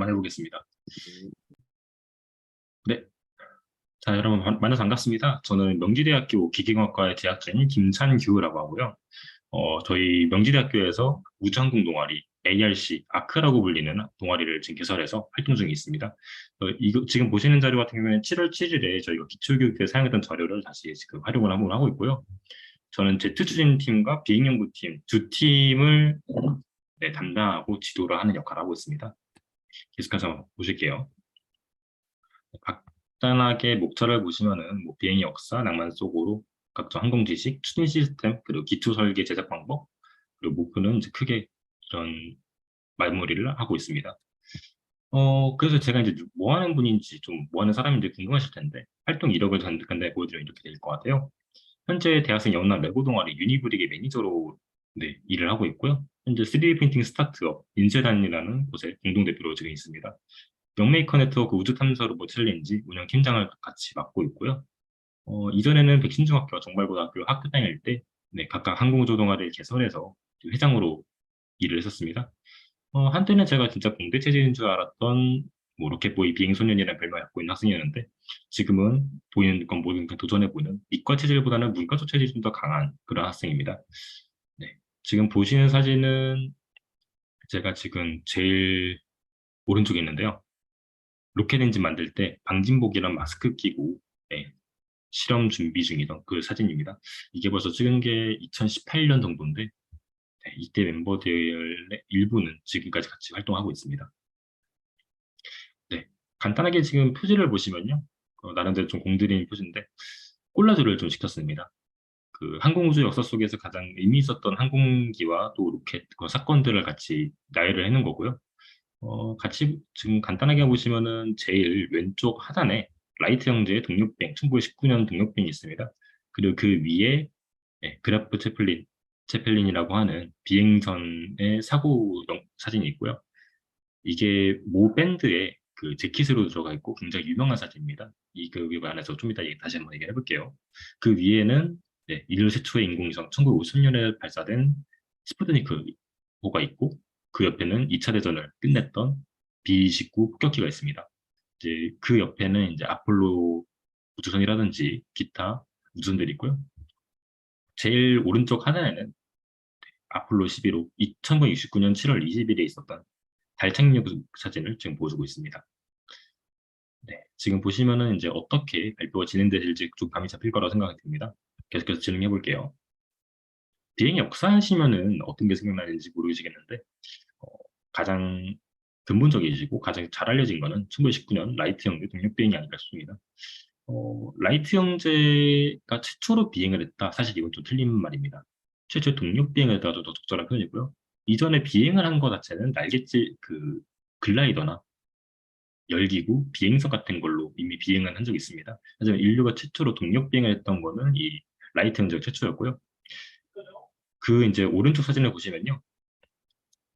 한번 해보겠습니다. 네. 자, 여러분, 만나서 반갑습니다. 저는 명지대학교 기계공학과에 재학 중인 김찬규라고 하고요. 저희 명지대학교에서 우주항공 동아리, ARC, 아크라고 불리는 동아리를 지금 개설해서 활동 중에 있습니다. 이거 지금 보시는 자료 같은 경우에는 7월 7일에 저희가 기초교육 때 사용했던 자료를 다시 지금 활용을 한번 하고 있고요. 저는 제트추진 팀과 비행연구팀 두 팀을 담당하고 지도를 하는 역할을 하고 있습니다. 계속해서 보실게요. 간단하게 목차를 보시면은 뭐 비행의 역사, 낭만 속으로 각종 항공 지식, 추진 시스템, 그리고 기초 설계 제작 방법, 그리고 목표는 이제 크게 이런 말머리를 하고 있습니다. 그래서 제가 이제 뭐 하는 분인지 좀 뭐 하는 사람인지 궁금하실 텐데 활동 이력을 간단히 보여드리면 이렇게 될 것 같아요. 현재 대학생 연합 레고 동아리 유니브릭의 매니저로 일을 하고 있고요. 현재 3D 프린팅 스타트업 인쇄단이라는 곳에 공동대표로 지금 있습니다. 영메이커 네트워크 우주 탐사 로봇 챌린지 운영 팀장을 같이 맡고 있고요. 이전에는 백신중학교와 정발고등학교 학교 다닐 때 각각 항공우주 동아리를 개설해서 회장으로 일을 했었습니다. 한때는 제가 진짜 공대 체질인 줄 알았던 뭐 로켓보이 비행소년이라는 별명을 갖고 있는 학생이었는데 지금은 보이는 건 모든 걸 도전해보는 이과 체질보다는 문과 쪽 체질이 좀 더 강한 그런 학생입니다. 네. 지금 보시는 사진은 제가 지금 제일 오른쪽에 있는데요. 로켓 엔진 만들 때 방진복이랑 마스크 끼고 실험 준비 중이던 그 사진입니다. 이게 벌써 찍은 게 2018년 정도인데 이때 멤버들의 일부는 지금까지 같이 활동하고 있습니다. 네, 간단하게 지금 표지를 보시면요. 나름대로 좀 공들인 표지인데 콜라주를 좀 시켰습니다. 그 항공우주 역사 속에서 가장 의미 있었던 항공기와 또 로켓 그 사건들을 같이 나열을 해놓은 거고요. 같이 지금 간단하게 보시면은 제일 왼쪽 하단에 라이트 형제의 동력비행, 1919년 동력비행이 있습니다. 그리고 그 위에 그라프 체펠린이라고 하는 비행선의 사고 사진이 있고요. 이게 모 밴드의 그 재킷으로 들어가 있고 굉장히 유명한 사진입니다. 그 안에서 좀 이따 다시 한번 얘기해 볼게요. 그 위에는 인류 최초의 인공위성 1950년에 발사된 스푸트니크 5가 있고 그 옆에는 2차 대전을 끝냈던 B-29 폭격기가 있습니다. 이제 그 옆에는 이제 아폴로 우주선이라든지 기타 우주선들이 있고요. 제일 오른쪽 하단에는 아폴로 11호 1969년 7월 20일에 있었던 달 착륙 사진을 지금 보여주고 있습니다. 네, 지금 보시면은 이제 어떻게 발표가 진행될지 좀 감이 잡힐 거라고 생각이 듭니다. 계속해서 진행해 볼게요. 비행 역사 하시면은 어떤 게 생각나는지 모르시겠는데 어, 가장 근본적이시고 가장 잘 알려진 거는 1919년 라이트 형제 동력 비행이 아닐까 싶습니다. 라이트 형제가 최초로 비행을 했다. 사실 이건 좀 틀린 말입니다. 최초 동력 비행을 했다가 더 적절한 표현이고요. 이전에 비행을 한 것 자체는 날갯짓 그 글라이더나 열기구, 비행선 같은 걸로 이미 비행을 한 적이 있습니다. 하지만 인류가 최초로 동력 비행을 했던 거는 이 라이트 형제가 최초였고요. 그 이제 오른쪽 사진을 보시면요.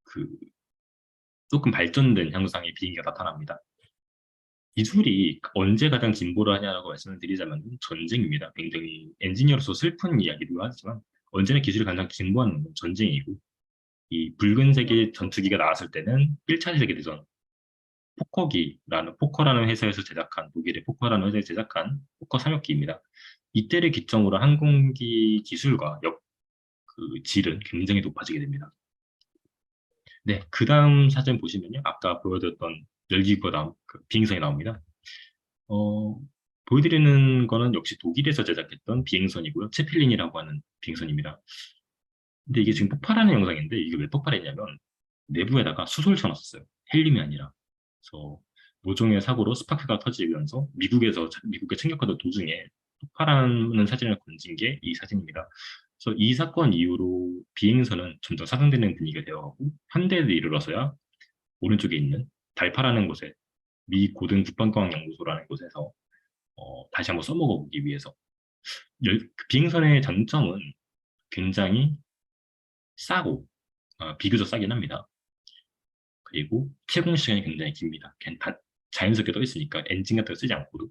그 조금 발전된 형상의 비행기가 나타납니다. 기술이 언제 가장 진보를 하냐고 말씀을 드리자면 전쟁입니다. 굉장히 엔지니어로서 슬픈 이야기도 하지만 언제나 기술이 가장 진보하는 건 전쟁이고 이 붉은색의 전투기가 나왔을 때는 1차 세계대전 포커라는 회사에서 제작한 독일의 포커라는 회사에서 제작한 포커 3호기입니다. 이때를 기점으로 항공기 기술과 그 질은 굉장히 높아지게 됩니다. 네, 그 다음 사진 보시면요. 아까 보여드렸던 열기구가 그 비행선이 나옵니다. 어, 보여드리는 거는 역시 독일에서 제작했던 비행선이고요. 체필린이라고 하는 비행선입니다. 근데 이게 지금 폭발하는 영상인데 이게 왜 폭발했냐면 내부에다가 수소를 쳐놨었어요. 헬륨이 아니라. 그래서 모종의 사고로 스파크가 터지면서 미국에 착륙하던 도중에 폭발하는 사진을 건진 게 이 사진입니다. 그래서 이 사건 이후로 비행선은 점점 사상되는 분위기가 되어가고 현대에 이르러서야 오른쪽에 있는 달파라는 곳에 미 고등 국방과학연구소라는 곳에서 다시 한번 써먹어 보기 위해서 그 비행선의 장점은 굉장히 싸고 비교적 싸긴 합니다. 그리고 채공 시간이 굉장히 깁니다. 자연스럽게 떠 있으니까 엔진 같은 거 쓰지 않고도.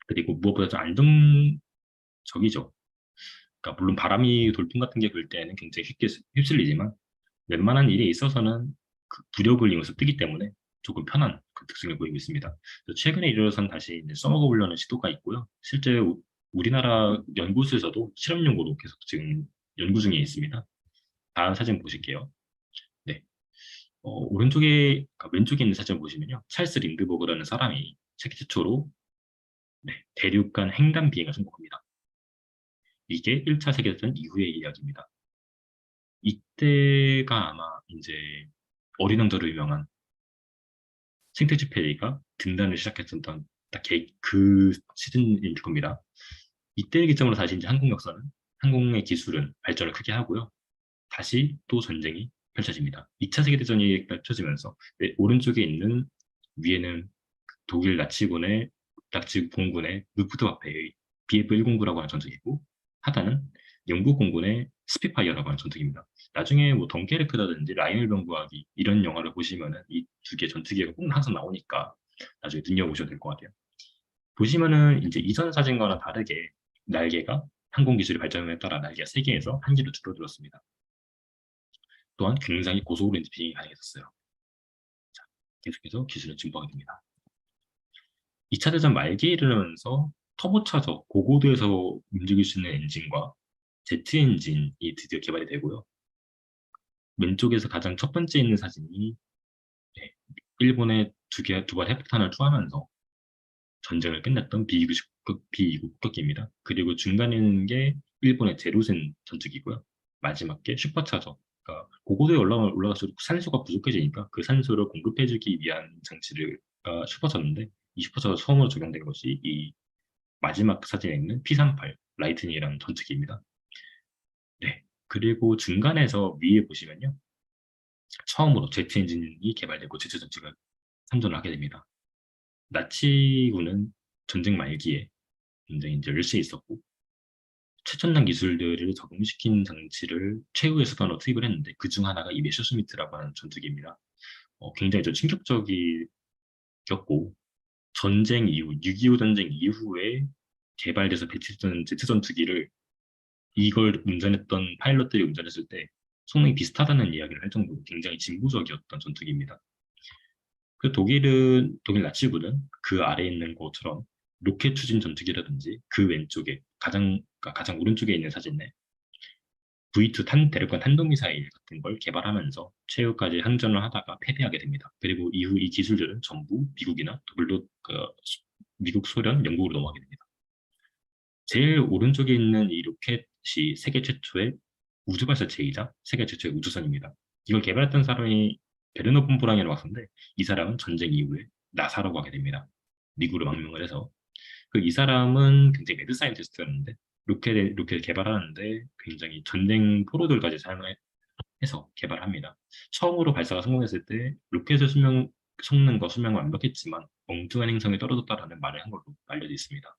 그리고 무엇보다 좀 안정적이죠. 그러니까 물론 바람이 돌풍 같은 게 불 때는 굉장히 쉽게 휩쓸리지만 웬만한 일에 있어서는 그 부력을 이용해서 뜨기 때문에 조금 편한 그 특징을 보이고 있습니다. 그래서 최근에 이르러선 다시 이제 써먹어보려는 시도가 있고요. 실제 우리나라 연구소에서도 실험 연구로 계속 지금 연구 중에 있습니다. 다음 사진 보실게요. 네. 그러니까 왼쪽에 있는 사진 보시면요. 찰스 린드버그라는 사람이 세계 최초로 네, 대륙 간 횡단 비행을 성공합니다. 이게 1차 세계대전 이후의 이야기입니다. 이때가 아마 이제 어린 왕자로 유명한 생태지 페리가 등단을 시작했던 딱 그 시즌일 겁니다. 이때 기점으로 다시 이제 한국 역사는 항공의 기술은 발전을 크게 하고요. 다시 또 전쟁이 펼쳐집니다. 2차 세계대전이 펼쳐지면서 오른쪽에 있는 위에는 독일 나치 공군의 루프트와페의 BF-109라고 하는 전투기고 하단은 영국 공군의 스피파이어라고 하는 전투기입니다. 나중에 뭐 덩케르크라든지 라인을 병구하기 이런 영화를 보시면은 이 두 개의 전투기가 꼭 항상 나오니까 나중에 눈여보셔도 될 것 같아요. 보시면은 이제 이전 사진과는 다르게 날개가 항공 기술이 발전에 따라 날개가 3개에서 1개로 줄어들었습니다. 또한 굉장히 고속으로 이제 비행이 가능해졌어요. 자, 계속해서 기술은 진보하게 됩니다. 2차 대전 말기에 이르면서 터보차저 고고도에서 움직일 수 있는 엔진과 제트 엔진이 드디어 개발이 되고요. 왼쪽에서 가장 첫 번째 있는 사진이 네, 일본의 두 발 핵폭탄을 투하하면서 전쟁을 끝냈던 B2 국격기입니다. 그리고 중간에 있는 게 일본의 제로센 전투기고요. 마지막 게 슈퍼차저. 그러니까 고고도에 올라갈수록 산소가 부족해지니까 그 산소를 공급해주기 위한 장치를 슈퍼차저인데 이 슈퍼차저 처음으로 적용된 것이 이 마지막 사진에 있는 P38 라이트닝이라는 전투기입니다. 네. 그리고 중간에서 위에 보시면요. 처음으로 제트 엔진이 개발되고 제트 전투가参전을 하게 됩니다. 나치군은 전쟁 말기에 굉장히 이제 열세에 있었고 최첨단 기술들을 적용시킨 장치를 최후의 수단으로 투입을 했는데 그 중 하나가 이 메셔스미트라고 하는 전투기입니다. 굉장히 좀 충격적이었고 전쟁 이후 6.25 전쟁 이후에 개발돼서 배치했던 제트 전투기를 이걸 운전했던 파일럿들이 운전했을 때 성능이 비슷하다는 이야기를 할 정도로 굉장히 진보적이었던 전투기입니다. 독일 나치군은 그 아래에 있는 것처럼 로켓 추진 전투기라든지 그 왼쪽에 그러니까 가장 오른쪽에 있는 사진에 V2 대륙간 탄도미사일 같은 걸 개발하면서 최후까지 항전을 하다가 패배하게 됩니다. 그리고 이후 이 기술들은 전부 미국이나 물론 미국, 소련, 영국으로 넘어가게 됩니다. 제일 오른쪽에 있는 이 로켓이 세계 최초의 우주발사체이자 세계 최초의 우주선입니다. 이걸 개발했던 사람이 베르너 폰 브랑이라고 하는데 이 사람은 전쟁 이후에 나사라고 하게 됩니다. 미국으로 망명을 해서 이 사람은 굉장히 매드 사이언티스트였는데 로켓을 개발하는데 굉장히 전쟁 포로들까지 사용해서 개발합니다. 처음으로 발사가 성공했을 때 로켓의 성능과 수명은 완벽했지만 엉뚱한 행성에 떨어졌다라는 말을 한 걸로 알려져 있습니다.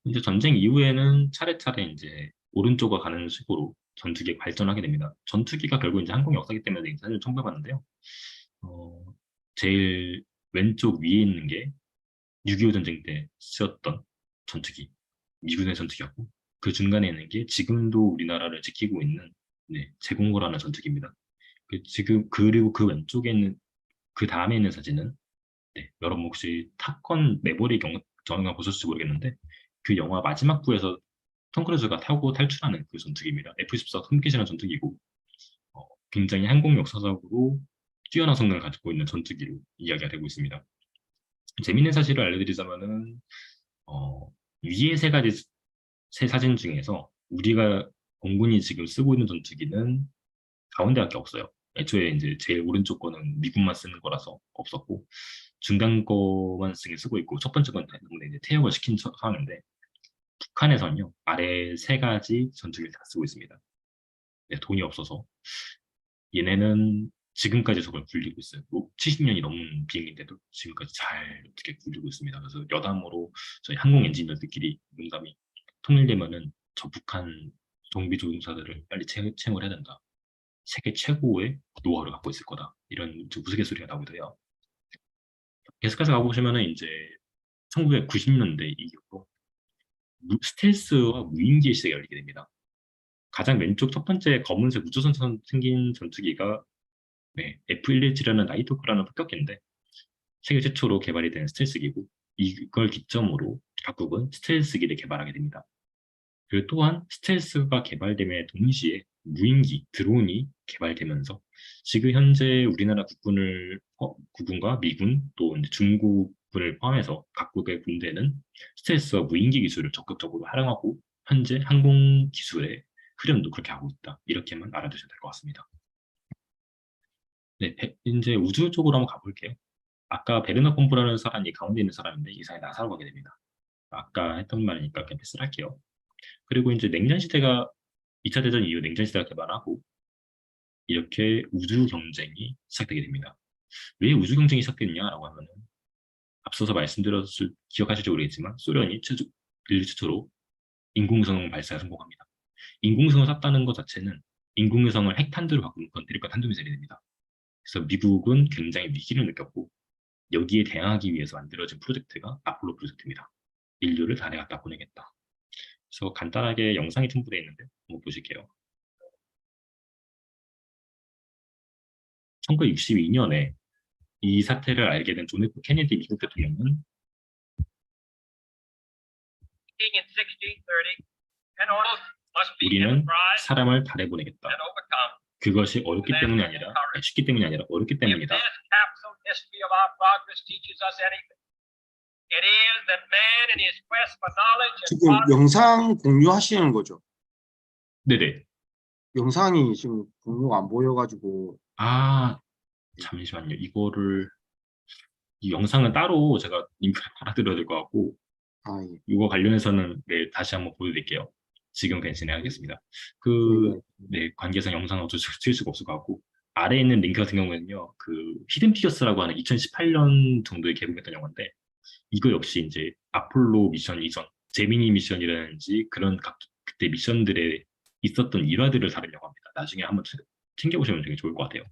이제 전쟁 이후에는 차례차례 이제 오른쪽으로 가는 식으로 전투기가 발전하게 됩니다. 전투기가 결국 이제 항공 역사기 때문에 이 사진을 첨부해봤는데요. 어, 제일 왼쪽 위에 있는 게 6.25 전쟁 때 쓰였던 전투기, 미군의 전투기였고, 그 중간에 있는 게 지금도 우리나라를 지키고 있는 네, 제공호라는 전투기입니다. 그리고 그 왼쪽에 있는, 그 다음에 있는 사진은 네, 여러분 혹시 탑건 매버릭 영화 보셨을지 모르겠는데 그 영화 마지막 부에서 톰 크루즈가 타고 탈출하는 그 전투기입니다. F-14 손기시는 전투기고 굉장히 항공 역사적으로 뛰어난 성능을 가지고 있는 전투기로 이야기가 되고 있습니다. 재밌는 사실을 알려드리자면은 위에 세 사진 중에서 우리가 공군이 지금 쓰고 있는 전투기는 가운데밖에 없어요. 애초에 이제 제일 오른쪽 거는 미국만 쓰는 거라서 없었고 중간 거만 쓰고 있고 첫 번째 건 때문에 이제 퇴역을 시킨 상황인데 북한에서는요 아래 세 가지 전투기를 다 쓰고 있습니다. 네, 돈이 없어서 얘네는 지금까지 저걸 굴리고 있어요. 70년이 넘은 비행인데도 지금까지 잘 어떻게 굴리고 있습니다. 그래서 여담으로 저희 항공 엔지니어들끼리 농담이 통일되면은 저 북한 정비 조종사들을 빨리 채용을 해야 된다. 세계 최고의 노하우를 갖고 있을 거다. 이런 우스갯소리가 나오기도 해요. 계속해서 가보시면은 이제 1990년대 이후로 스텔스와 무인기의 시대가 열리게 됩니다. 가장 왼쪽 첫 번째 검은색 우주선 생긴 전투기가 네, F117이라는 나이트호크라는 폭격기인데 세계 최초로 개발이 된 스텔스기고 이걸 기점으로 각국은 스텔스기를 개발하게 됩니다. 그리고 또한 스텔스가 개발됨에 동시에 무인기, 드론이 개발되면서 지금 현재 우리나라 국군과 미군 또 이제 중국군을 포함해서 각국의 군대는 스텔스와 무인기 기술을 적극적으로 활용하고 현재 항공 기술의 흐름도 그렇게 하고 있다. 이렇게만 알아두셔도 될 것 같습니다. 네, 이제 우주 쪽으로 한번 가볼게요. 아까 베르너 폼브라는 사람이 가운데 있는 사람인데 이 사람이 나사로 가게 됩니다. 아까 했던 말이니까 그냥 패스를 할게요. 그리고 이제 냉전 시대가 2차 대전 이후 냉전 시대가 개발하고 이렇게 우주 경쟁이 시작되게 됩니다. 왜 우주 경쟁이 시작됐냐라고 하면은 앞서서 말씀드렸을 기억하실지 모르겠지만 소련이 인류 최초로 인공위성 발사에 성공합니다. 인공위성을 쐈다는 것 자체는 인공위성을 핵탄두로 바꾸는 건 대륙간 탄도미사일이 됩니다. 그래서 미국은 굉장히 위기를 느꼈고 여기에 대항하기 위해서 만들어진 프로젝트가 아폴로 프로젝트입니다. 인류를 달에 갖다 보내겠다. 그래서 간단하게 영상이 첨부되어 있는데 한번 보실게요. 1962년에 이 사태를 알게 된 존 F 케네디 미국 대통령은 우리는 사람을 달에 보내겠다. 그것이 어렵기 때문이 아니라 쉽기 때문이 아니라 어렵기 때문이다. 지금 영상 공유하시는 거죠? 네네. 영상이 지금 공유가 안 보여가지고. 아, 잠시만요. 이 영상은 따로 제가 링크를 달아드려야 될 것 같고, 예. 이거 관련해서는 네, 다시 한번 보여드릴게요. 지금 그냥 진행하겠습니다. 네, 관계상 영상은 어쩔 수가 없을 것 같고, 아래에 있는 링크 같은 경우에는요, 히든 피겨스라고 하는 2018년 정도에 개봉했던 영화인데, 이거 역시 이제 아폴로 미션 이전, 제미니 미션이라든지 그런 그때 미션들에 있었던 일화들을 다룬 영화입니다. 나중에 한번 챙겨보시면 되게 좋을 것 같아요.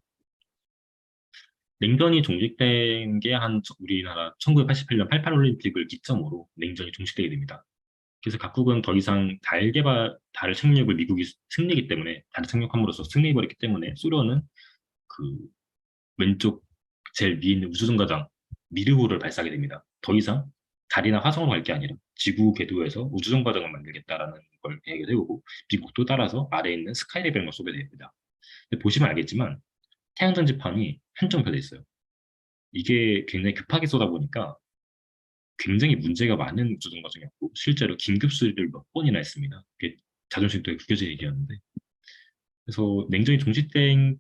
냉전이 종식된 게 우리나라 1988년 88 올림픽을 기점으로 냉전이 종식되게 됩니다. 그래서 각국은 더 이상 달의 착륙을 미국이 승리했기 때문에 달을 착륙함으로써 승리해버렸기 때문에 소련은 그 왼쪽 제일 위에 있는 우주정거장 미르호를 발사하게 됩니다. 더 이상 달이나 화성으로 갈 게 아니라 지구 궤도에서 우주정거장을 만들겠다라는 걸 계획을 세우고 미국도 따라서 아래에 있는 스카이레벨을 쏘게 됩니다. 보시면 알겠지만 태양전지판이 한정표돼 있어요. 이게 굉장히 급하게 쏘다 보니까 굉장히 문제가 많은 우주정거장이었고 실제로 긴급 수리를 몇 번이나 했습니다. 그게 자존심이 되게 구겨진 일이었는데 그래서 냉전이 종식됨에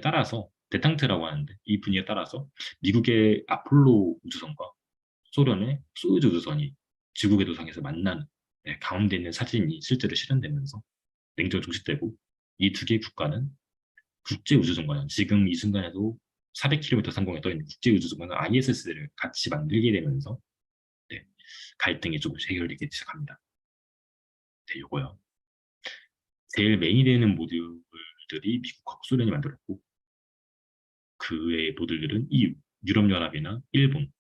따라서 데탕트라고 하는데 이 분위기에 따라서 미국의 아폴로 우주선과 소련의 소유주 우주선이 지구 궤도상에서 만나는 가운데 있는 사진이 실제로 실현되면서 냉전이 종식되고 이 두 개의 국가는 국제우주정거장 지금 이 순간에도 400km 상공에 떠 있는 국제우주정거장 ISS를 같이 만들게 되면서 갈등이 조금씩 해결되기 시작합니다. 네, 요거요. 제일 메인이 되는 모듈들이 미국하고 소련이 만들었고 그 외의 모듈들은 EU, 유럽연합이나 일본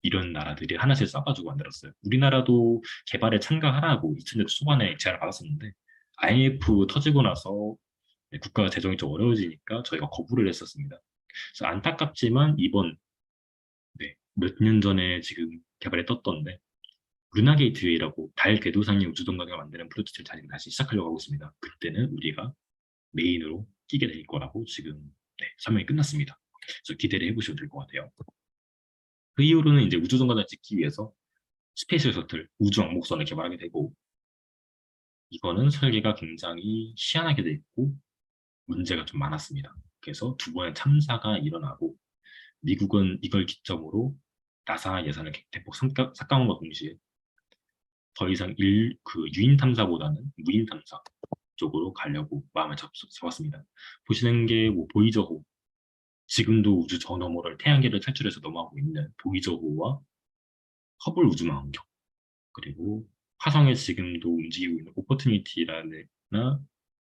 이런 나라들이 하나씩 쏴가지고 만들었어요. 우리나라도 개발에 참가하라고 2000년대 초반에 제안을 받았었는데 IMF 터지고 나서 국가 재정이 좀 어려워지니까 저희가 거부를 했었습니다. 그래서 안타깝지만 이번 몇 년 전에 지금 개발에 떴던데 루나 게이트웨이라고 달 궤도상의 우주정거장을 만드는 프로젝트를 다시 시작하려고 하고 있습니다. 그때는 우리가 메인으로 끼게 될 거라고 지금 설명이 끝났습니다. 그래서 기대를 해보셔도 될 것 같아요. 그 이후로는 이제 우주정거장을 짓기 위해서 스페이스 셔틀, 우주 왕복선을 개발하게 되고 이거는 설계가 굉장히 희한하게 돼 있고 문제가 좀 많았습니다. 그래서 두 번의 참사가 일어나고 미국은 이걸 기점으로 나사 예산을 대폭 삭감함과 동시에 더 이상 유인 탐사보다는 무인 탐사 쪽으로 가려고 마음을 잡았습니다. 보시는 게 뭐 보이저호, 지금도 우주 저 너머를 태양계를 탈출해서 넘어가고 있는 보이저호와 허블 우주망원경, 그리고 화성에 지금도 움직이고 있는 오퍼튜니티라는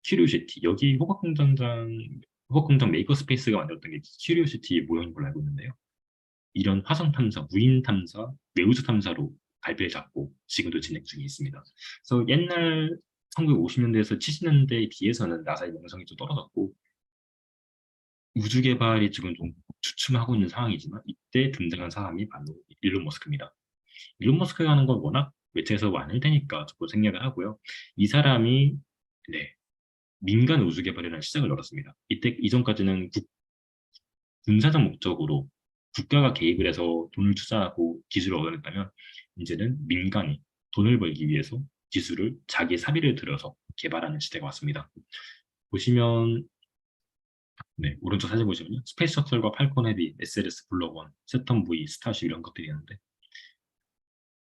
큐리오시티, 여기 호박공장 메이커 스페이스가 만들었던 게 큐리오시티 모형인 걸로 알고 있는데요. 이런 화성 탐사, 무인 탐사, 외우주 탐사로 갈피를 잡고 지금도 진행 중에 있습니다. 그래서 옛날 1950년대에서 70년대에 비해서는 나사의 명성이 좀 떨어졌고 우주 개발이 지금 좀 주춤하고 있는 상황이지만 이때 등장한 사람이 바로 일론 머스크입니다. 일론 머스크가 하는 건 워낙 매체에서 많을 테니까 저도 생략을 하고요. 이 사람이 네, 민간 우주 개발이라는 시작을 열었습니다. 이때 이전까지는 군사적 목적으로 국가가 개입을 해서 돈을 투자하고 기술을 얻어냈다면 이제는 민간이 돈을 벌기 위해서 기술을 자기 사비를 들여서 개발하는 시대가 왔습니다. 보시면 네, 오른쪽 사진 보시면요. 스페이스 셔틀과 팔콘 헤비, SLS 블록 1, 세턴 V, 스타쉽 이런 것들이 있는데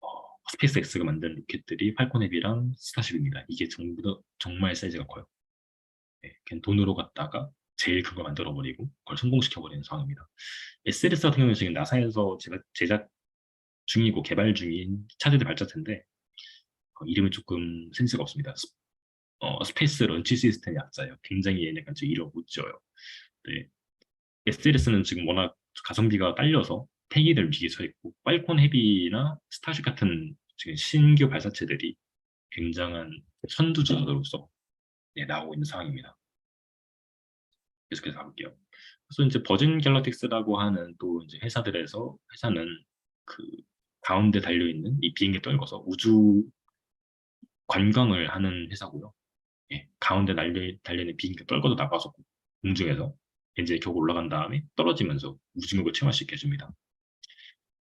어, 스페이스 X가 만든 로켓들이 팔콘 헤비랑 스타쉽입니다. 이게 전부 다 정말 사이즈가 커요. 네, 그냥 돈으로 갖다가 제일 큰 걸 만들어 버리고 그걸 성공시켜 버리는 상황입니다. SLS 같은 경우는 지금 나사에서 제작 중이고 개발 중인 차세대 발자체인데 이름이 조금 센스가 없습니다. 스페이스 런치 시스템 약자예요. 굉장히 얘네가 지금 이름 못 지어요. 네, SLS는 지금 워낙 가성비가 딸려서 폐기될 위기에 처해 있고 팔콘 헤비나 스타쉽 같은 지금 신규 발사체들이 굉장한 선두주자로서 네, 나오고 있는 상황입니다. 계속해서 가볼게요. 그래서 이제 버진 갤럭틱스라고 하는 또 이제 회사는 그 가운데 달려 있는 이 비행기 떨궈서 우주 관광을 하는 회사고요. 예, 가운데 달리는 비행기 떨궈서 나가서 공중에서 이제 겨우 올라간 다음에 떨어지면서 우주국을 체험할 수 있게 해줍니다.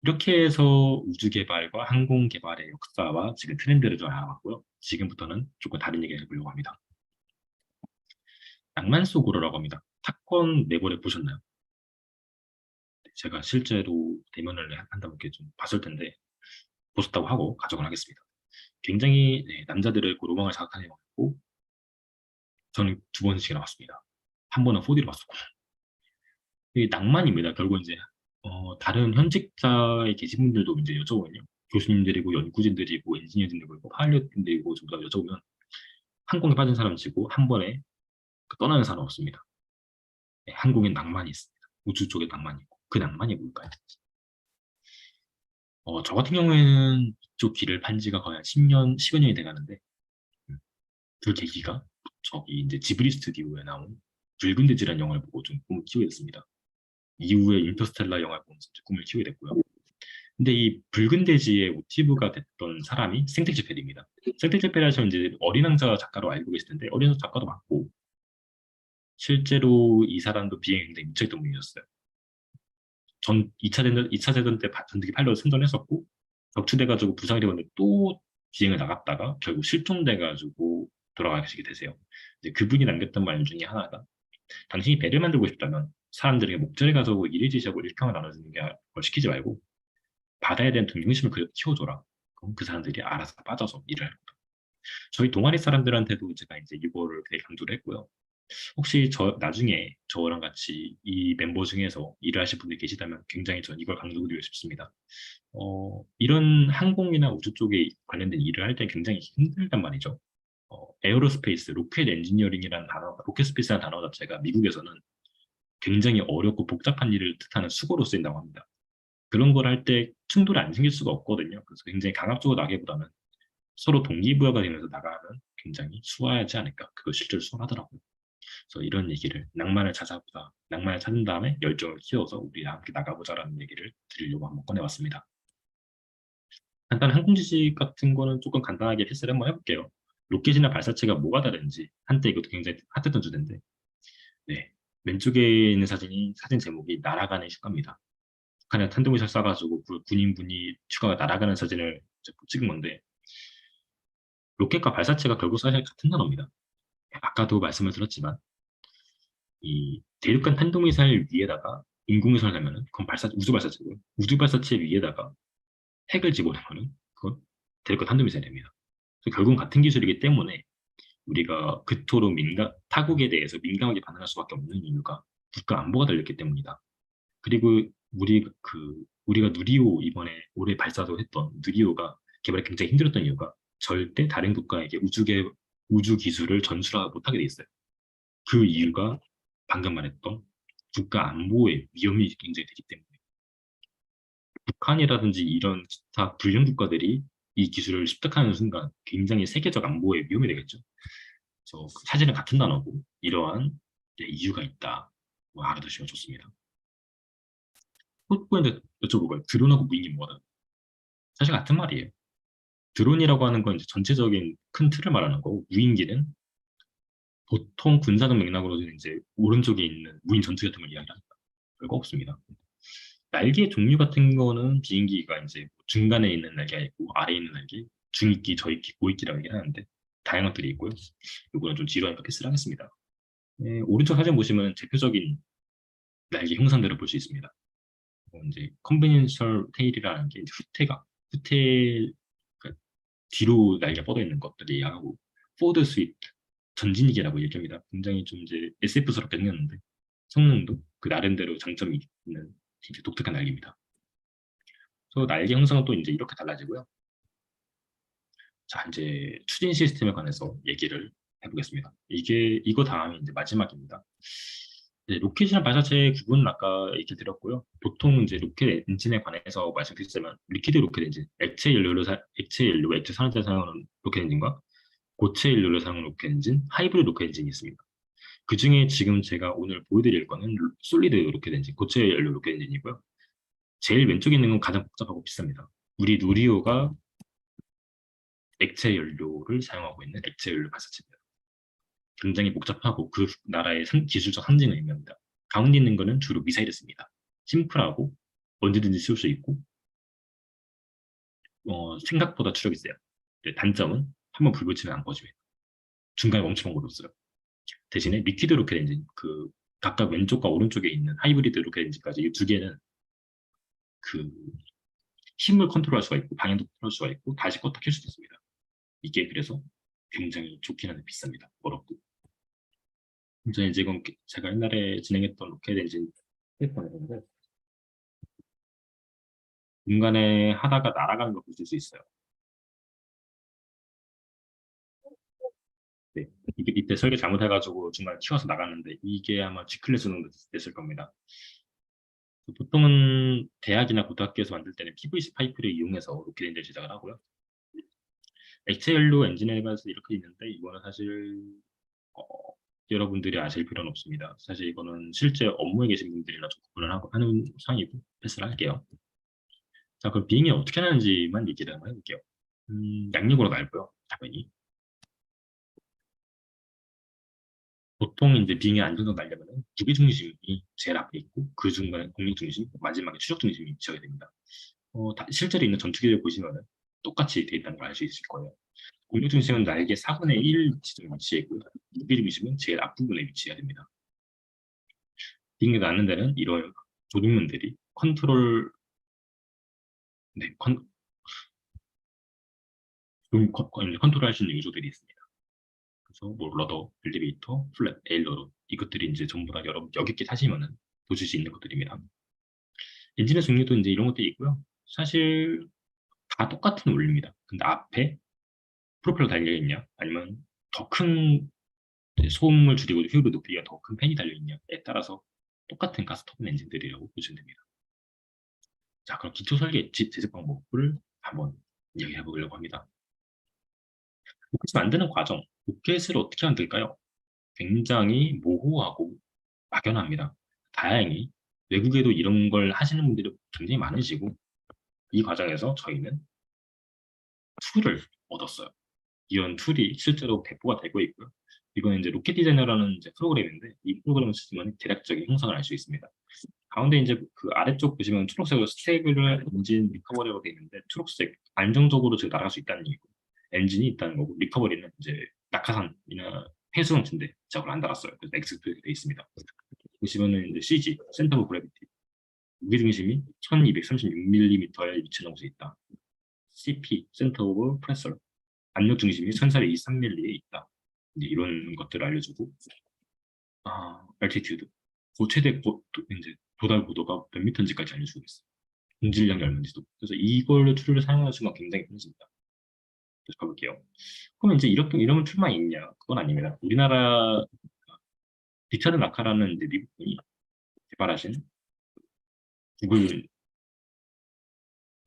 이렇게 해서 우주 개발과 항공 개발의 역사와 지금 트렌드를 좀 알아봤고요. 지금부터는 조금 다른 얘기를 해보려고 합니다. 낭만 속으로라고 합니다. 탑건 내보내 보셨나요? 제가 실제로 대면을 한다고 이렇게 좀 봤을 텐데 보셨다고 하고 가정을 하겠습니다. 굉장히 네, 남자들의 그 로망을 자극하는 영화였고 저는 두 번씩이나 봤습니다. 한 번은 4D로 봤었고 이게 낭만입니다. 결국 이제 다른 현직자에 계신 분들도 이제 여쭤보면요. 교수님들이고 연구진들이고 엔지니어들이고 뭐 파일럿들이고 전부 다 여쭤보면 항공에 빠진 사람 치고 한 번에 떠나는 사람 없습니다. 네, 항공엔 낭만이 있습니다. 우주 쪽에 낭만이 있고 그 낭만이 뭘까요? 저 같은 경우에는 이쪽 길을 판 지가 거의 한 10년, 10여 년이 돼가는데 그 계기가 저기 이제 지브리 스튜디오에 나온 붉은 돼지라는 영화를 보고 좀 꿈을 키우게 됐습니다. 이후에 인터스텔라 영화를 보면서 이제 꿈을 키우게 됐고요. 근데 이 붉은 돼지의 모티브가 됐던 사람이 생텍쥐페리입니다. 생텍쥐페리 하시면 이제 어린 왕자 작가로 알고 계실 텐데 어린 왕자 작가도 맞고 실제로 이 사람도 비행에 굉장히 미쳐있던 분이었어요. 전 2차 대전 때 전투기 파일럿 승전했었고 격추돼가지고 부상이 되었는데 또 비행을 나갔다가 결국 실종돼가지고 돌아가시게 되세요. 이제 그분이 남겼던 말 중에 하나가 당신이 배를 만들고 싶다면 사람들에게 목재를 가져오고 일을 지시하고 일평을 나눠주는 걸 시키지 말고 바다에 대한 동경심을 키워줘라. 그럼 그 사람들이 알아서 빠져서 일을 할 거다. 저희 동아리 사람들한테도 제가 이제 이거를 되게 강조를 했고요. 혹시 나중에 저랑 같이 이 멤버 중에서 일을 하실 분들이 계시다면 굉장히 전 이걸 강조드리고 싶습니다. 이런 항공이나 우주 쪽에 관련된 일을 할 때 굉장히 힘들단 말이죠. 에어로스페이스, 로켓 엔지니어링이라는 단어, 로켓스페이스라는 단어 자체가 미국에서는 굉장히 어렵고 복잡한 일을 뜻하는 수고로 쓰인다고 합니다. 그런 걸 할 때 충돌이 안 생길 수가 없거든요. 그래서 굉장히 강압적으로 나기보다는 서로 동기부여가 되면서 나가면 굉장히 수월하지 않을까. 그걸 실제로 수월하더라고요. 그래서 이런 얘기를 낭만을 찾은 다음에 열정을 키워서 우리 함께 나가보자라는 얘기를 드리려고 한번 꺼내봤습니다. 간단한 항공 지식 같은 거는 조금 간단하게 패스를 한번 해볼게요. 로켓이나 발사체가 뭐가 다른지 한때 이것도 굉장히 핫했던 주제인데 네. 왼쪽에 있는 사진 제목이 날아가는 휴가입니다. 북한에 탄도미사일 쏴가지고 군인분이 휴가가 날아가는 사진을 찍은 건데 로켓과 발사체가 결국 사실 같은 단어입니다. 아까도 말씀을 드렸지만 이 대륙간 탄도미사일 위에다가 인공위성을 하면은 그건 우주 발사체고요. 우주 발사체 위에다가 핵을 집어넣으면은 그건 대륙간 탄도미사일입니다. 그래서 결국은 같은 기술이기 때문에 우리가 그토록 타국에 대해서 민감하게 반응할 수밖에 없는 이유가 국가 안보가 달렸기 때문이다. 그리고 우리가 누리호 이번에 올해 발사도 했던 누리호가 개발이 굉장히 힘들었던 이유가 절대 다른 국가에게 우주 기술을 전수를 못하게 돼 있어요. 그 이유가 방금 말했던 국가 안보의 위험이 굉장히 되기 때문에 북한이라든지 이런 기타 불량 국가들이 이 기술을 습득하는 순간 굉장히 세계적 안보에 위험이 되겠죠. 그래서 사실은 같은 단어고 이러한 이유가 있다. 뭐 알아두시면 좋습니다. 또 포인트 여쭤볼까요? 드론하고 무인기 뭐가 다른? 사실 같은 말이에요. 드론이라고 하는 건 이제 전체적인 큰 틀을 말하는 거고, 무인기는 보통 군사적 맥락으로는 이제 오른쪽에 있는 무인 전투기 같은 걸 이야기합니다. 별거 없습니다. 날개 종류 같은 거는 비행기가 이제 중간에 있는 날개가 있고 아래에 있는 날개, 중익기, 저익기, 고익기라고 얘기하는데 다양한 것들이 있고요. 이거는 좀 지루하니까 패스를 하겠습니다. 네, 오른쪽 사진 보시면 대표적인 날개 형상들을 볼 수 있습니다. 이제 컨베니셜 테일이라는 게 이제 후퇴 그러니까 뒤로 날개가 뻗어 있는 것들을 얘기하고 포워드 스윗 전진기라고 얘기합니다. 굉장히 좀 이제 SF스럽게 생겼는데 성능도 그 나름대로 장점이 있는 되게 독특한 날개입니다. 그래서 날개 형상은 또 이제 이렇게 달라지고요. 자, 이제 추진 시스템에 관해서 얘기를 해보겠습니다. 이거 다음이 이제 마지막입니다. 네, 로켓이랑 발사체의 구분은 아까 얘기 드렸고요. 보통 이제 로켓 엔진에 관해서 말씀드리자면 리퀴드 로켓 엔진, 액체 연료, 액체 산화제를 사용하는 로켓 엔진과 고체 연료를 사용하는 로켓 엔진, 하이브리드 로켓 엔진이 있습니다. 그 중에 지금 제가 오늘 보여드릴 거는 솔리드 로켓 엔진, 고체 연료 로켓 엔진이고요. 제일 왼쪽에 있는 건 가장 복잡하고 비쌉니다. 우리 누리호가 액체 연료를 사용하고 있는 액체 연료 발사체입니다. 굉장히 복잡하고 그 나라의 기술적 상징을 의미합니다. 가운데 있는 거는 주로 미사일을 씁니다. 심플하고 언제든지 쏠 수 있고 생각보다 추력이 세요. 단점은 한번 불 붙이면 안 꺼집니다. 중간에 멈추는 곳도 없어요. 대신에 리퀴드 로켓 엔진, 그 각각 왼쪽과 오른쪽에 있는 하이브리드 로켓 엔진까지 이 두 개는 그 힘을 컨트롤할 수가 있고 방향도 컨트롤할 수가 있고 다시 껐다 켤 수도 있습니다. 이게 그래서 굉장히 좋긴 한데 비쌉니다. 어렵고. 이제 지금 제가 옛날에 진행했던 로켓 엔진 테스트하는데 중간에 하다가 날아가는 거 보실 수 있어요. 네. 이때 설계 잘못해가지고 중간에 튀어서 나갔는데 이게 아마 G클래스 정도 됐을 겁니다. 보통은 대학이나 고등학교에서 만들 때는 PVC 파이프를 이용해서 로켓 엔진을 제작을 하고요. 액체 연료 엔진에 관해서 이렇게 있는데 이거는 사실 어, 여러분들이 아실 필요는 없습니다. 사실 이거는 실제 업무에 계신 분들이랑 좀 구분을 하고 하는 상이고 패스를 할게요. 자, 그럼 비행이 어떻게 하는지만 얘기를 한번 해볼게요. 양력으로 넓고요, 당연히. 보통 이제 비행이 안정적 날려면은 기비 중심이 제일 앞에 있고 그 중간에 공력 중심, 마지막에 추적 중심이 위치하게 됩니다. 실제로 있는 전투기를 보시면은 똑같이 돼 있다는 걸 알 수 있을 거예요. 공력 중심은 날개 4분의 1 지점에 위치해 있고요. 기비 중심은 제일 앞부분에 위치해야 됩니다. 비행기가 낳는 데는 이런 조종면들이 네, 컨트롤할 수 있는 요소들이 있습니다. 그래서 뭐 러더, 엘리베이터, 플랩, 에일러론 이것들이 이제 전부 다 여러분 여객기 타시면은 보실 수 있는 것들입니다. 엔진의 종류도 이제 이런 것들이 있고요. 사실 다 똑같은 원리입니다. 근데 앞에 프로펠러 달려 있냐, 아니면 더 큰 소음을 줄이고 효율을 높이기가 더 큰 팬이 달려 있냐에 따라서 똑같은 가스터빈 엔진들이라고 보시면 됩니다. 자, 그럼 기초 설계 제작 방법을 한번 이야기해 보려고 합니다. 로켓을 만드는 과정, 로켓을 어떻게 만들까요? 굉장히 모호하고 막연합니다. 다행히 외국에도 이런 걸 하시는 분들이 굉장히 많으시고 이 과정에서 저희는 툴을 얻었어요. 이런 툴이 실제로 배포가 되고 있고요. 이거는 이제 로켓 디자이너라는 이제 프로그램인데 이 프로그램을 쓰면 대략적인 형상을 알 수 있습니다. 가운데 이제 그 아래쪽 보시면 초록색으로 스택을 엔진 리커버리라고 되어 있는데 초록색 안정적으로 지금 날아갈 수 있다는 얘기고 엔진이 있다는 거고 리커버리는 이제 낙하산이나 해수ವಂ인데 저걸 안 달았어요. 그래서 X 표기되어 있습니다. 보시면은 이제 CG 센터 오브 그래비티 무게중심이 1236mm에 위치하는 곳에 있다. CP 센터 오브 프레셔 압력 중심이 1423mm에 있다. 이제 이런 것들을 알려주고 altitude 최대 이제 도달 고도가 몇 미터인지까지 알려주고 있어요. 공질량이 얼마인지도. 그래서 이걸 툴을 사용하는 순간 굉장히 편해집니다. 그래서 가볼게요. 그럼 이제 이런 툴만 있냐? 그건 아닙니다. 우리나라 리차드 나카라는 이제 미국 분이 개발하신 구글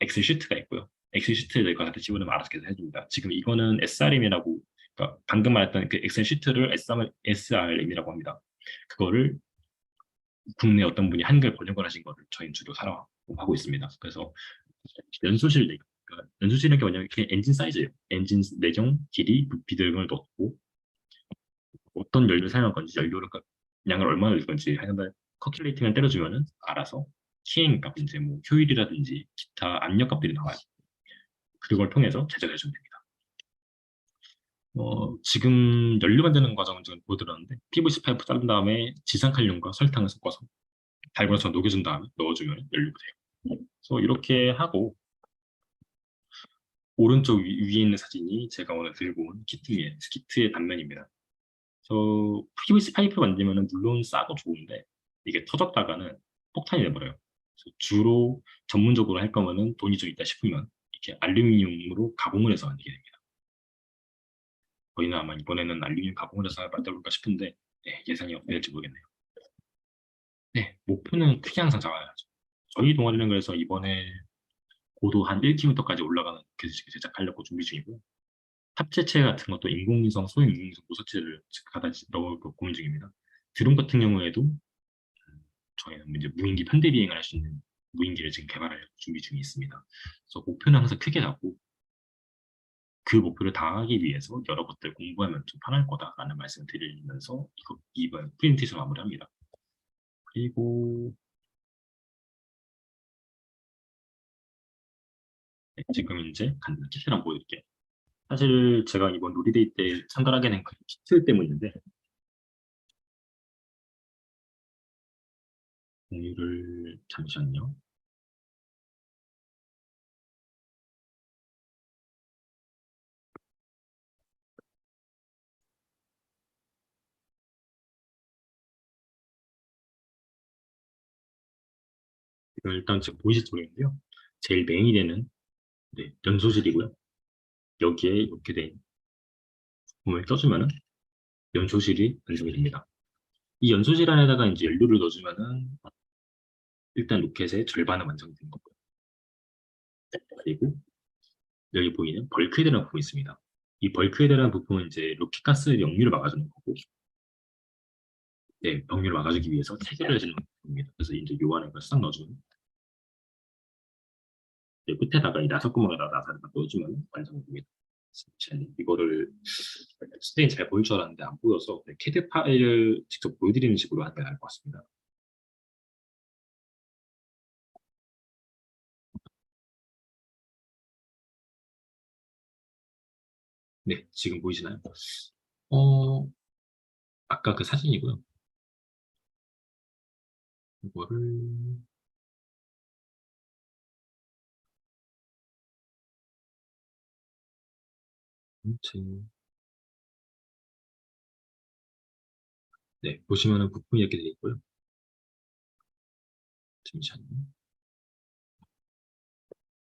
엑셀 시트가 있고요. 엑셀 시트에 저희가 갖다 집어넣으면 알아서 계속 해줍니다. 지금 이거는 SRM이라고, 그러니까 방금 말했던 그 엑셀 시트를 SRM이라고 합니다. 그거를 국내 어떤 분이 한글 번역을 하신 거를 저희는 주로 사용하고 있습니다. 그래서 연소실 그러니까 연소실이라는 게 뭐냐면 이렇게 엔진 사이즈예요. 엔진 내경, 길이, 부피 등을 넣고 어떤 연료를 사용할 건지 연료를 양을 얼마나 넣을 건지 하는데 커큘레이팅을 때려주면은 알아서 키행 값 이제 뭐 효율이라든지 기타 압력 값들이 나와요. 그걸 통해서 제작해 주면 됩니다. 지금 연료 만드는 과정은 지금 보여드렸는데 PVC 파이프 자른 다음에 지산칼륨과 설탕을 섞어서 달궈서 녹여준 다음에 넣어주면 연료가 돼요. 그래서 이렇게 하고 오른쪽 위에 있는 사진이 제가 오늘 들고 온 키트의 단면입니다. 저 PVC 파이프 만들면은 물론 싸고 좋은데 이게 터졌다가는 폭탄이 돼버려요. 그래서 주로 전문적으로 할 거면은 돈이 좀 있다 싶으면 이렇게 알루미늄으로 가공을 해서 만들게 됩니다. 저희는 아마 이번에는 알루미늄 가공을 해서 만들어볼까 싶은데 네, 예상이 어떻게 될지 모르겠네요. 네, 목표는 크게 항상 잡아야죠. 저희 동아리는 그래서 이번에 고도 한 1km까지 올라가는 로켓을 제작하려고 준비 중이고요. 탑재체 같은 것도 인공위성, 소형 인공위성 도서체를 갖다 넣을 고민 중입니다. 드론 같은 경우에도 저희는 이제 무인기 편대 비행을 할 수 있는 무인기를 지금 개발하려고 준비 중에 있습니다. 그래서 목표는 항상 크게 잡고 그 목표를 다하기 위해서 여러 것들 공부하면 좀 편할 거다라는 말씀을 드리면서 이번 프린트에서 마무리합니다. 그리고 네, 지금 이제 간단한 키트를 한번 보여드릴게요. 사실 제가 이번 놀이데이 때 참가하게 된 그 키트 때문인데 공유를 잠시만요. 이거 일단 지금 보이실지 모르겠는데요. 제일 메인이 되는 네, 연소실이고요. 여기에 이렇게 된 부품을 껴주면은 연소실이 완성이 됩니다. 이 연소실 안에다가 이제 연료를 넣어주면은 일단 로켓의 절반은 완성이 된 거고요. 그리고 여기 보이는 벌크헤드라는 부분이 있습니다. 이 벌크헤드라는 부품은 이제 로켓 가스의 역류를 막아주는 거고, 네, 역류를 막아주기 위해서 체결을 해주는 부분입니다. 그래서 이제 요 안에 싹 넣어주면 네, 끝에다가 이 나사 구멍에다가 나사를 딱 넣어주면 완성이 됩니다. 이거를 스테인 잘 보일 줄 알았는데 안 보여서 캐드 파일을 직접 보여드리는 식으로 하는 게 나을 것 같습니다. 네, 지금 보이시나요? 어, 아까 그 사진이고요. 이거를 전체 네, 보시면은 부품이 이렇게 되어 있고요. 잠시만요.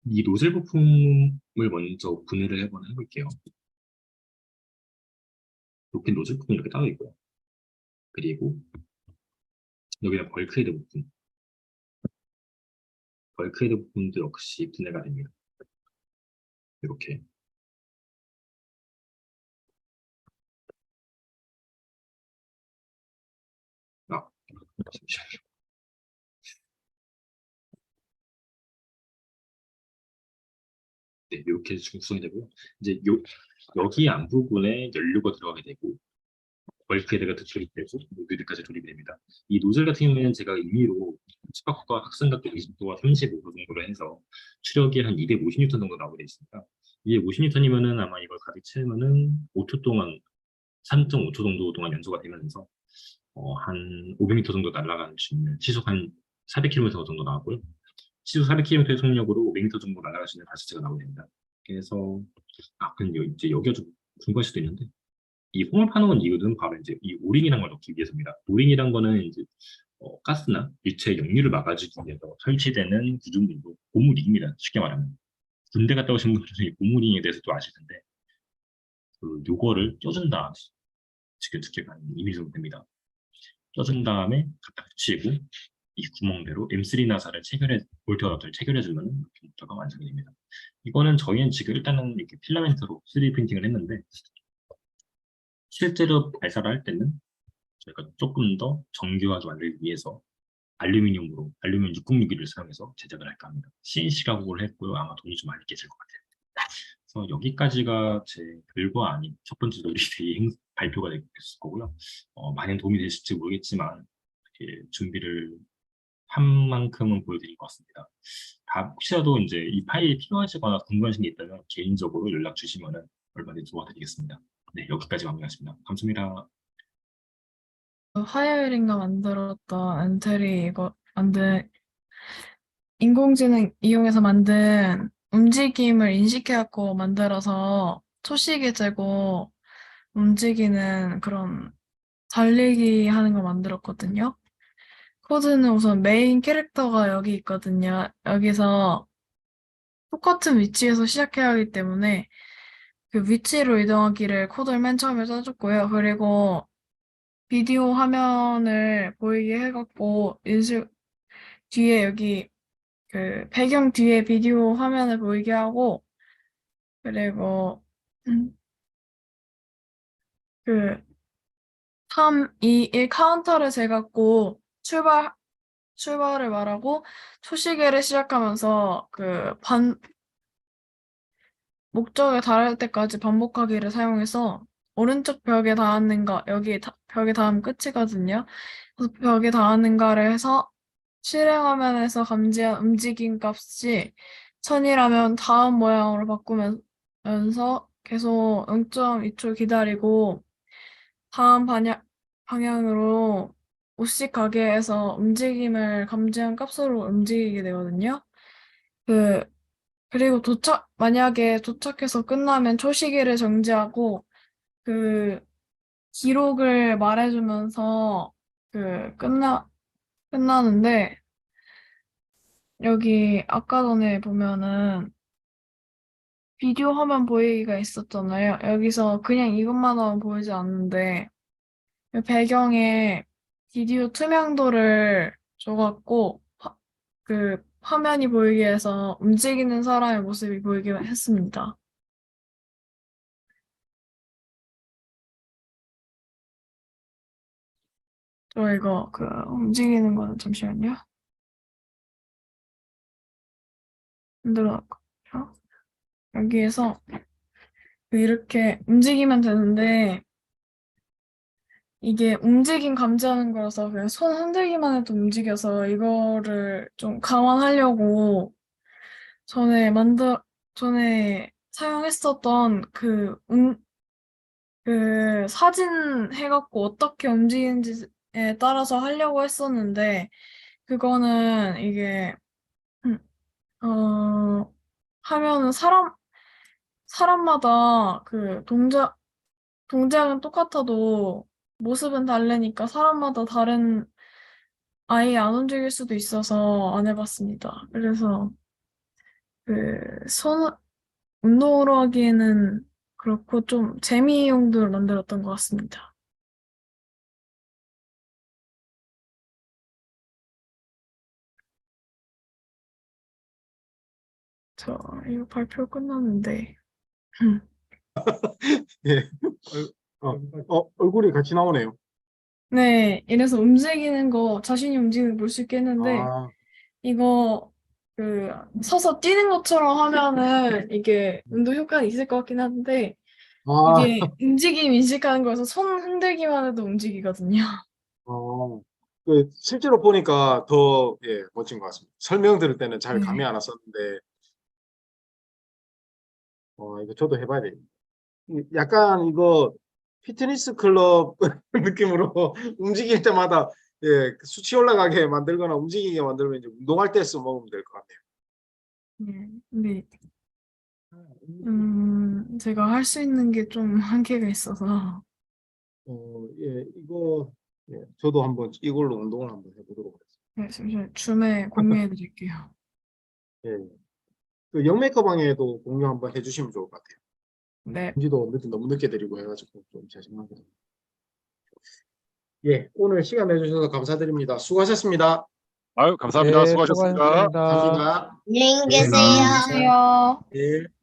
이 노즐 부품을 먼저 분해를 해볼게요. 로켓 노즐 부품이 이렇게 따로 있고요. 그리고 여기는 벌크헤드 부품. 벌크헤드 부품도 역시 분해가 됩니다. 이렇게. 아, 잠시만요. 네, 이렇게 구성이 되고요. 이제 여기 앞부분에 연료가 들어가게 되고 벌크헤드가 조립되고 모듈까지 조립이 됩니다. 이 노즐 같은 경우에는 제가 임의로 스파크가 확산각도 20도와 35도 정도로 해서 추력이 한 250N 정도 나오게 되어 있습니다. 이게 50N이면은 아마 이걸 가득 채우면은 5초 동안 3.5초 정도 동안 연소가 되면서 한 500m 정도 날아갈 수 있는 시속 한 400km 정도 나오고요. 시속 400km의 속력으로 500m 정도 날아갈 수 있는 발사체가 나오게 됩니다. 그래서 근데 이제 여기가 좀 궁금할 수도 있는데 이 홈을 파놓은 이유는 바로 이제 이 오링이라는 걸 넣기 위해서입니다. 오링이란 거는 이제 가스나 유체 역류를 막아주기 위해서 설치되는 구조물이고 고무링입니다. 쉽게 말하면 군대 갔다 오신 분들 중에 고무링에 대해서 또 아실 텐데 요거를 껴준 다음에 지금 두께가 한 2mm 정도 됩니다. 껴준 다음에 갖다 붙이고 이 구멍대로 M3 나사를 볼트와 너트를 체결해주면 이렇게 모터가 완성이 됩니다. 이거는 저희는 지금 일단은 이렇게 필라멘트로 3D 프린팅을 했는데 실제로 발사를 할 때는 저희가 조금 더 정교하게 만들기 위해서 알루미늄 606을 사용해서 제작을 할까 합니다. CNC라고 했고요. 아마 돈이 좀 많이 깨질 것 같아요. 그래서 여기까지가 제 별거 아닌 첫 번째 WCD의 발표가 됐을 거고요. 많은 도움이 되실지 모르겠지만 이렇게 준비를 한 만큼은 보여드릴 것 같습니다. 혹시라도 이제 이 파일이 필요하시거나 궁금하신 게 있다면 개인적으로 연락 주시면 얼마든지 도와드리겠습니다. 네, 여기까지 마무리하겠습니다. 감사합니다. 화요일인가 만들었던 엔트리 이거 만든 인공지능 이용해서 만든 움직임을 인식해갖고 만들어서 초시계 재고 움직이는 그런 달리기 하는 거 만들었거든요. 코드는 우선 메인 캐릭터가 여기 있거든요. 여기서 똑같은 위치에서 시작해야 하기 때문에 그 위치로 이동하기를 코드를 맨 처음에 써줬고요. 그리고 비디오 화면을 보이게 해갖고 뒤에 여기 그 배경 뒤에 비디오 화면을 보이게 하고 그리고 그 3, 2, 1 카운터를 재갖고 출발을 말하고 초시계를 시작하면서 목적에 달할 때까지 반복하기를 사용해서 오른쪽 벽에 닿았는가 여기 벽에 닿으면 끝이거든요. 그래서 벽에 닿았는가를 해서 실행 화면에서 감지한 움직임 값이 1000이라면 다음 모양으로 바꾸면서 계속 0.2초 기다리고 다음 방향으로 5씩 가게 해서 움직임을 감지한 값으로 움직이게 되거든요. 그리고 만약에 도착해서 끝나면 초시계를 정지하고 그 기록을 말해주면서 끝나는데 여기 아까 전에 보면은 비디오 화면 보이기가 있었잖아요. 여기서 그냥 이것만 하면 보이지 않는데 배경에 비디오 투명도를 줘갖고 그 화면이 보이게 해서 움직이는 사람의 모습이 보이게 했습니다. 저 이거 움직이는 거는 잠시만요. 흔들어놨거든요. 여기에서 이렇게 움직이면 되는데 이게 움직임 감지하는 거라서 그냥 손 흔들기만 해도 움직여서 이거를 좀 감안하려고 전에 사용했었던 그 사진 해갖고 어떻게 움직이는지에 따라서 하려고 했었는데 그거는 이게 하면은 사람마다 동작은 똑같아도 모습은 다르니까 사람마다 아예 안 움직일 수도 있어서 안 해봤습니다. 그래서 운동으로 하기에는 그렇고 좀 재미 용도로 만들었던 것 같습니다. 저 이거 발표 끝났는데 예. 얼굴이 같이 나오네요. 네, 이래서 움직이는 거 자신이 움직이는 거 볼 수 있겠는데 아, 이거 서서 뛰는 것처럼 하면은 이게 운동 효과가 있을 것 같긴 한데 아, 이게 움직임 인식하는 거여서 손 흔들기만 해도 움직이거든요. 실제로 보니까 더, 예, 멋진 것 같습니다. 설명 들을 때는 잘 감이 네. 안 왔었는데, 이거 저도 해봐야 되겠다. 약간 이거 피트니스 클럽 느낌으로 움직일 때마다, 예, 수치 올라가게 만들거나 움직이게 만들면 이제 운동할 때 써먹으면 될 것 같네요. 근데 제가 할 수 있는 게 좀 한계가 있어서 예, 예, 저도 한번 이걸로 운동을 한번 해보도록 하겠습니다. 네, 잠시만 줌에 공유해 드릴게요. 예. 그 영메이커 방에도 공유 한번 해주시면 좋을 것 같아요. 네. 공지도 너무 늦게 드리고 해가지고 좀 죄송하거든요. 예, 오늘 시간 내주셔서 감사드립니다. 수고하셨습니다. 아유, 감사합니다. 네, 수고하셨습니다. 수고하셨습니다. 감사합니다. 안녕히 감사합니다. 계세요. 안녕하세요. 예.